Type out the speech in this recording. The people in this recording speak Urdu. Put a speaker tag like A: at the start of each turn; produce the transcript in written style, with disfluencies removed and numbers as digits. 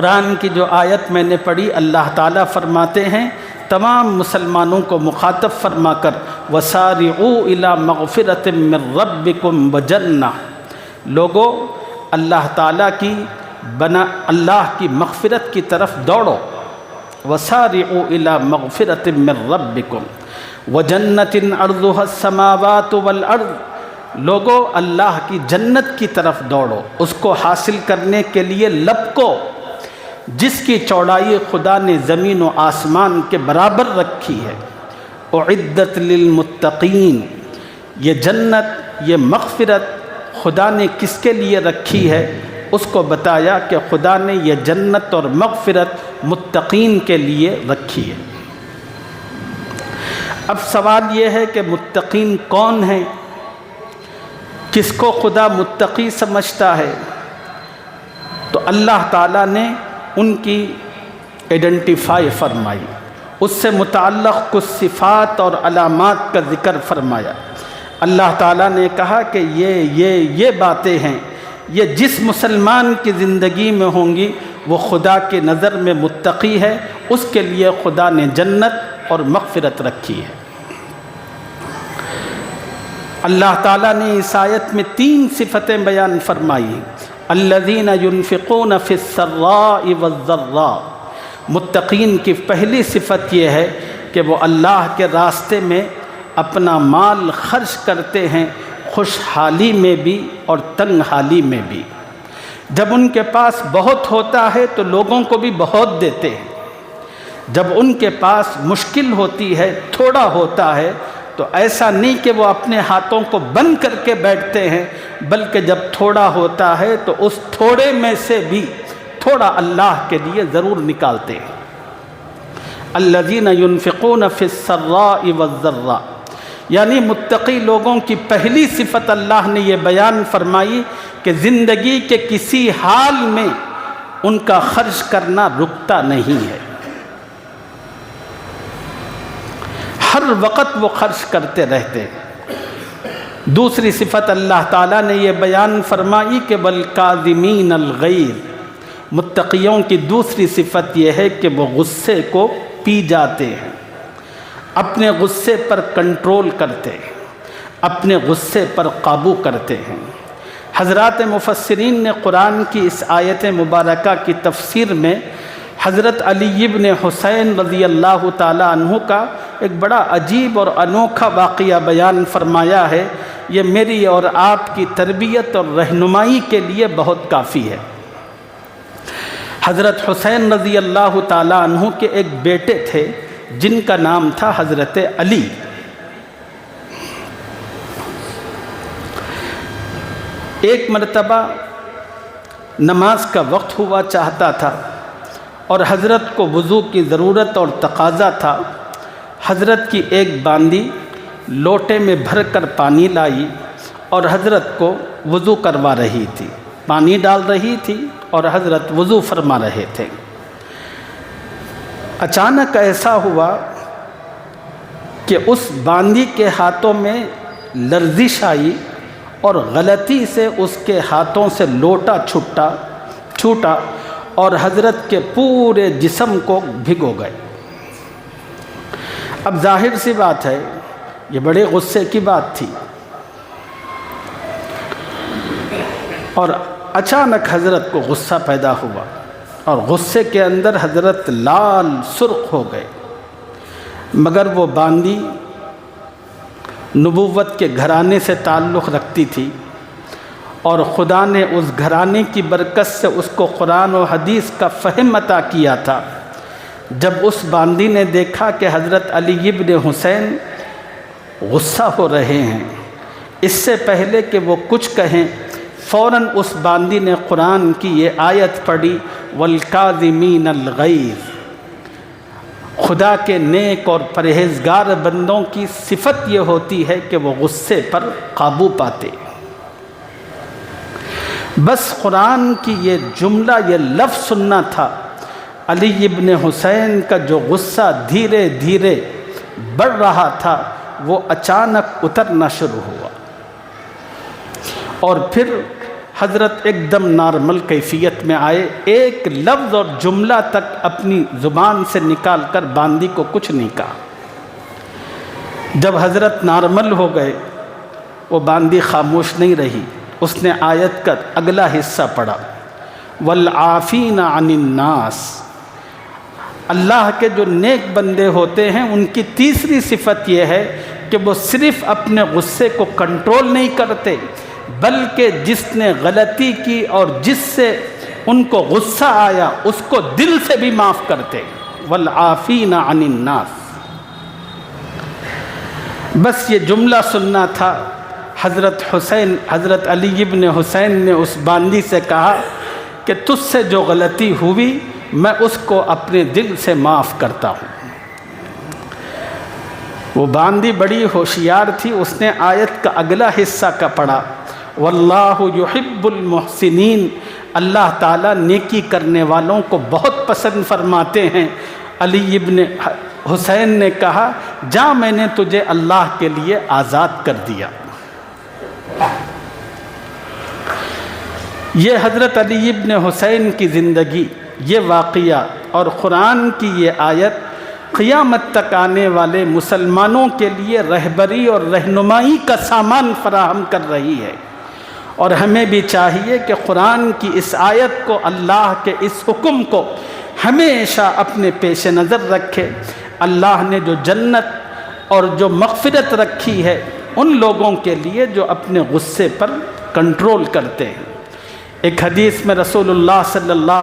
A: قرآن کی جو آیت میں نے پڑھی، اللہ تعالیٰ فرماتے ہیں تمام مسلمانوں کو مخاطب فرما کر وَسَارِعُوا إِلَىٰ مَغْفِرَةٍ مِّن رَبِّكُمْ وَجَنَّةٍ، لوگو اللہ تعالیٰ کی اللہ کی مغفرت کی طرف دوڑو، وَسَارِعُوا إِلَىٰ مَغْفِرَةٍ مِّن رَبِّكُمْ وَجَنَّةٍ عَرْضُهَا السَّمَاوَاتُ وَالْأَرْضُ، لوگو اللہ کی جنت کی طرف دوڑو، اس کو حاصل کرنے کے لیے لپکو جس کی چوڑائی خدا نے زمین و آسمان کے برابر رکھی ہے۔ اعدت للمتقین، یہ جنت، یہ مغفرت خدا نے کس کے لیے رکھی ہے؟ اس کو بتایا کہ خدا نے یہ جنت اور مغفرت متقین کے لیے رکھی ہے۔ اب سوال یہ ہے کہ متقین کون ہیں؟ کس کو خدا متقی سمجھتا ہے؟ تو اللہ تعالیٰ نے ان کی آئیڈینٹیفائی فرمائی، اس سے متعلق کچھ صفات اور علامات کا ذکر فرمایا۔ اللہ تعالیٰ نے کہا کہ یہ باتیں ہیں، یہ جس مسلمان کی زندگی میں ہوں گی وہ خدا کی نظر میں متقی ہے، اس کے لیے خدا نے جنت اور مغفرت رکھی ہے۔ اللہ تعالیٰ نے اس آیت میں 3 صفتیں بیان فرمائی۔ الذین ينفقون فی السراء والضراء، متقین کی پہلی صفت یہ ہے کہ وہ اللہ کے راستے میں اپنا مال خرچ کرتے ہیں، خوشحالی میں بھی اور تنگ حالی میں بھی۔ جب ان کے پاس بہت ہوتا ہے تو لوگوں کو بھی بہت دیتے ہیں، جب ان کے پاس مشکل ہوتی ہے، تھوڑا ہوتا ہے، تو ایسا نہیں کہ وہ اپنے ہاتھوں کو بند کر کے بیٹھتے ہیں، بلکہ جب تھوڑا ہوتا ہے تو اس تھوڑے میں سے بھی تھوڑا اللہ کے لیے ضرور نکالتے ہیں۔ الذین ينفقون فی السراء والضراء، یعنی متقی لوگوں کی پہلی صفت اللہ نے یہ بیان فرمائی کہ زندگی کے کسی حال میں ان کا خرچ کرنا رکتا نہیں ہے، ہر وقت وہ خرچ کرتے رہتے ہیں۔ دوسری صفت اللہ تعالیٰ نے یہ بیان فرمائی کہ وَالْكَاظِمِينَ الْغَيْظَ، متقیوں کی دوسری صفت یہ ہے کہ وہ غصے کو پی جاتے ہیں، اپنے غصے پر کنٹرول کرتے ہیں، اپنے غصے پر قابو کرتے ہیں۔ حضرات مفسرین نے قرآن کی اس آیت مبارکہ کی تفسیر میں حضرت علی ابن حسین رضی اللہ تعالی عنہ کا ایک بڑا عجیب اور انوکھا واقعہ بیان فرمایا ہے۔ یہ میری اور آپ کی تربیت اور رہنمائی کے لیے بہت کافی ہے۔ حضرت حسین رضی اللہ تعالی عنہ کے ایک بیٹے تھے جن کا نام تھا حضرت علی۔ ایک مرتبہ نماز کا وقت ہوا چاہتا تھا اور حضرت کو وضو کی ضرورت اور تقاضا تھا۔ حضرت کی ایک باندی لوٹے میں بھر کر پانی لائی اور حضرت کو وضو کروا رہی تھی، پانی ڈال رہی تھی اور حضرت وضو فرما رہے تھے۔ اچانک ایسا ہوا کہ اس باندی کے ہاتھوں میں لرزش آئی اور غلطی سے اس کے ہاتھوں سے لوٹا چھوٹا اور حضرت کے پورے جسم کو بھگو گئے۔ اب ظاہر سی بات ہے یہ بڑے غصے کی بات تھی، اور اچانک حضرت کو غصہ پیدا ہوا اور غصے کے اندر حضرت لال سرخ ہو گئے، مگر وہ باندی نبوت کے گھرانے سے تعلق رکھتی تھی اور خدا نے اس گھرانے کی برکت سے اس کو قرآن و حدیث کا فہم عطا کیا تھا۔ جب اس باندی نے دیکھا کہ حضرت علی ابن حسین غصہ ہو رہے ہیں، اس سے پہلے کہ وہ کچھ کہیں فوراً اس باندی نے قرآن کی یہ آیت پڑھی وَالْكَاظِمِينَ الْغَيْظَ۔ خدا کے نیک اور پرہیزگار بندوں کی صفت یہ ہوتی ہے کہ وہ غصے پر قابو پاتے۔ بس قرآن کی یہ جملہ، یہ لفظ سننا تھا، علی ابن حسین کا جو غصہ دھیرے دھیرے بڑھ رہا تھا وہ اچانک اترنا شروع ہوا، اور پھر حضرت ایک دم نارمل کیفیت میں آئے، ایک لفظ اور جملہ تک اپنی زبان سے نکال کر باندی کو کچھ نہیں کہا۔ جب حضرت نارمل ہو گئے، وہ باندی خاموش نہیں رہی، اس نے آیت کا اگلا حصہ پڑھا، والعافین عن الناس۔ اللہ کے جو نیک بندے ہوتے ہیں ان کی تیسری صفت یہ ہے کہ وہ صرف اپنے غصے کو کنٹرول نہیں کرتے، بلکہ جس نے غلطی کی اور جس سے ان کو غصہ آیا اس کو دل سے بھی معاف کرتے۔ والعافین عن الناس۔ بس یہ جملہ سننا تھا۔ حضرت علی ابن حسین نے اس باندی سے کہا کہ تجھ سے جو غلطی ہوئی میں اس کو اپنے دل سے معاف کرتا ہوں۔ وہ باندی بڑی ہوشیار تھی، اس نے آیت کا اگلا حصہ کا پڑھا، واللہ یحب المحسنین۔ اللہ تعالیٰ نیکی کرنے والوں کو بہت پسند فرماتے ہیں۔ علی ابن حسین نے کہا، جا میں نے تجھے اللہ کے لیے آزاد کر دیا۔ یہ حضرت علی ابن حسین کی زندگی، یہ واقعہ اور قرآن کی یہ آیت قیامت تک آنے والے مسلمانوں کے لیے رہبری اور رہنمائی کا سامان فراہم کر رہی ہے، اور ہمیں بھی چاہیے کہ قرآن کی اس آیت کو، اللہ کے اس حکم کو ہمیشہ اپنے پیش نظر رکھے۔ اللہ نے جو جنت اور جو مغفرت رکھی ہے ان لوگوں کے لیے جو اپنے غصے پر کنٹرول کرتے ہیں۔ ایک حدیث میں رسول اللہ صلی اللہ